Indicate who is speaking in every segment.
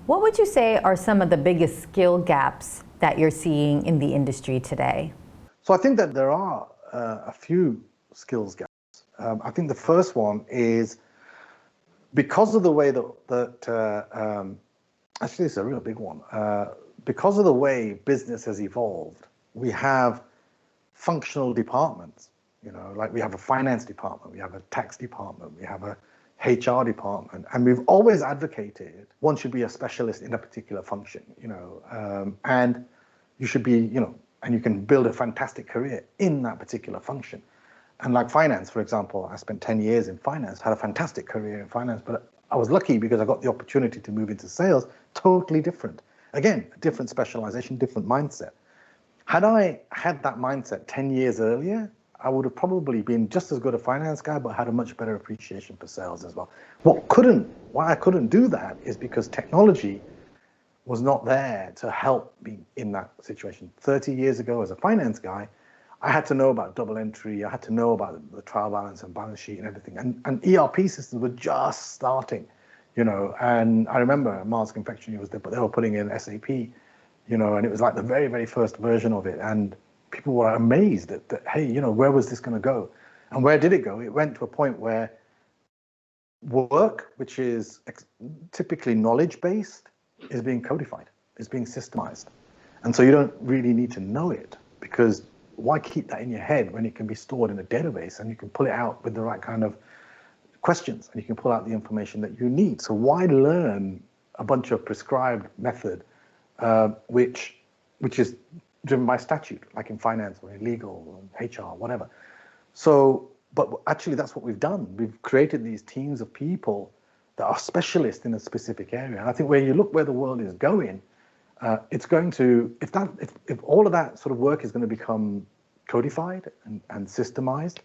Speaker 1: What would you say are some of the biggest skill gaps that you're seeing in the industry today?
Speaker 2: So I think that there are a few skills gaps. I think the first one is because of the way actually it's a real big one. Because of the way business has evolved, we have functional departments, like we have a finance department, we have a tax department, we have a HR department, and we've always advocated one should be a specialist in a particular function, and you should be, and you can build a fantastic career in that particular function. And like finance, for example, I spent 10 years in finance, had a fantastic career in finance, but I was lucky because I got the opportunity to move into sales, totally different. Again, a different specialization, different mindset. Had I had that mindset 10 years earlier, I would have probably been just as good a finance guy, but had a much better appreciation for sales as well. Why I couldn't do that is because technology was not there to help me in that situation. 30 years ago as a finance guy, I had to know about double entry. I had to know about the trial balance and balance sheet and everything. And ERP systems were just starting, and I remember Mars Confectionery was there, but they were putting in SAP, and it was like the very, very first version of it. And people were amazed that hey, where was this going to go? And where did it go? It went to a point where work, which is typically knowledge-based, is being codified, is being systemized. And so you don't really need to know it, because why keep that in your head when it can be stored in a database and you can pull it out with the right kind of questions and you can pull out the information that you need? So why learn a bunch of prescribed method, which is driven by statute, like in finance or in legal or in HR, whatever. So, but actually that's what we've done. We've created these teams of people that are specialists in a specific area. And I think where you look where the world is going, it's going to, if all of that sort of work is going to become codified and systemized,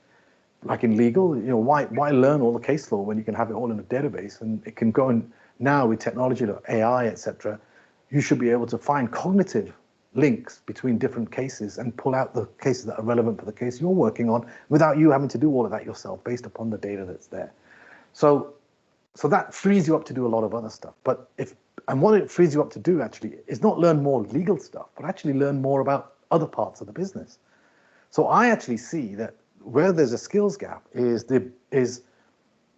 Speaker 2: like in legal, why learn all the case law when you can have it all in a database and it can go in now with technology, AI, etc. You should be able to find cognitive links between different cases and pull out the cases that are relevant for the case you're working on without you having to do all of that yourself based upon the data that's there. So that frees you up to do a lot of other stuff. And what it frees you up to do actually is not learn more legal stuff, but actually learn more about other parts of the business. So I actually see that where there's a skills gap is there's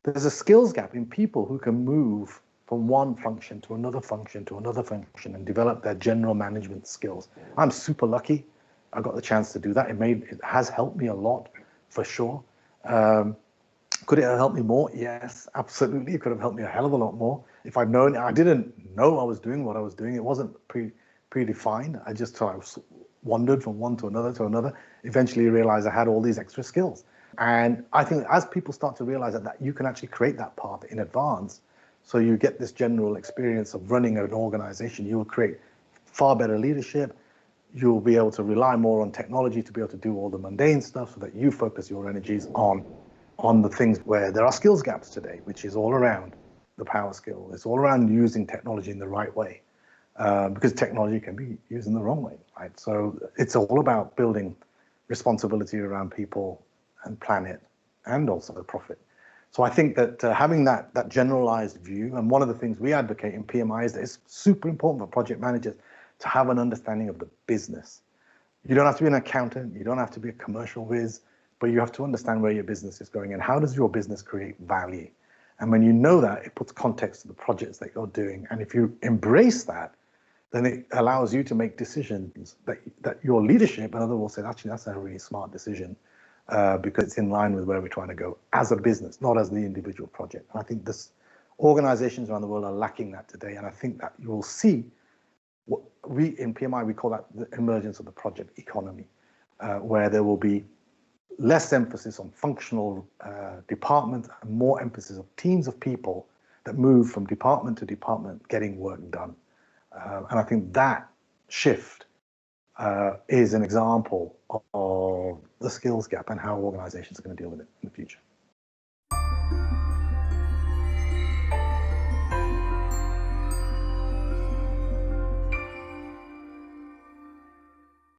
Speaker 2: a skills gap in people who can move from one function to another function to another function and develop their general management skills. I'm super lucky I got the chance to do that. It has helped me a lot, for sure. Could it have helped me more? Yes, absolutely. It could have helped me a hell of a lot more. If I'd known, I didn't know I was doing what I was doing. It wasn't predefined. I just sort of wandered from one to another. Eventually realized I had all these extra skills. And I think as people start to realize that you can actually create that path in advance, so you get this general experience of running an organization, you will create far better leadership. You'll be able to rely more on technology to be able to do all the mundane stuff so that you focus your energies on the things where there are skills gaps today, which is all around the power skill. It's all around using technology in the right way, because technology can be used in the wrong way, right? So it's all about building responsibility around people and planet and also the profit. So I think that having that generalized view, and one of the things we advocate in PMI is that it's super important for project managers to have an understanding of the business. You don't have to be an accountant, you don't have to be a commercial whiz, but you have to understand where your business is going and how does your business create value. And when you know that, it puts context to the projects that you're doing. And if you embrace that, then it allows you to make decisions that your leadership and others will say, actually, that's a really smart decision, because it's in line with where we're trying to go as a business, not as the individual project. And I think organizations around the world are lacking that today. And I think that you will see what in PMI, we call that the emergence of the project economy, where there will be less emphasis on functional department and more emphasis of teams of people that move from department to department getting work done. And I think that shift is an example of the skills gap and how organizations are going to deal with it in the future.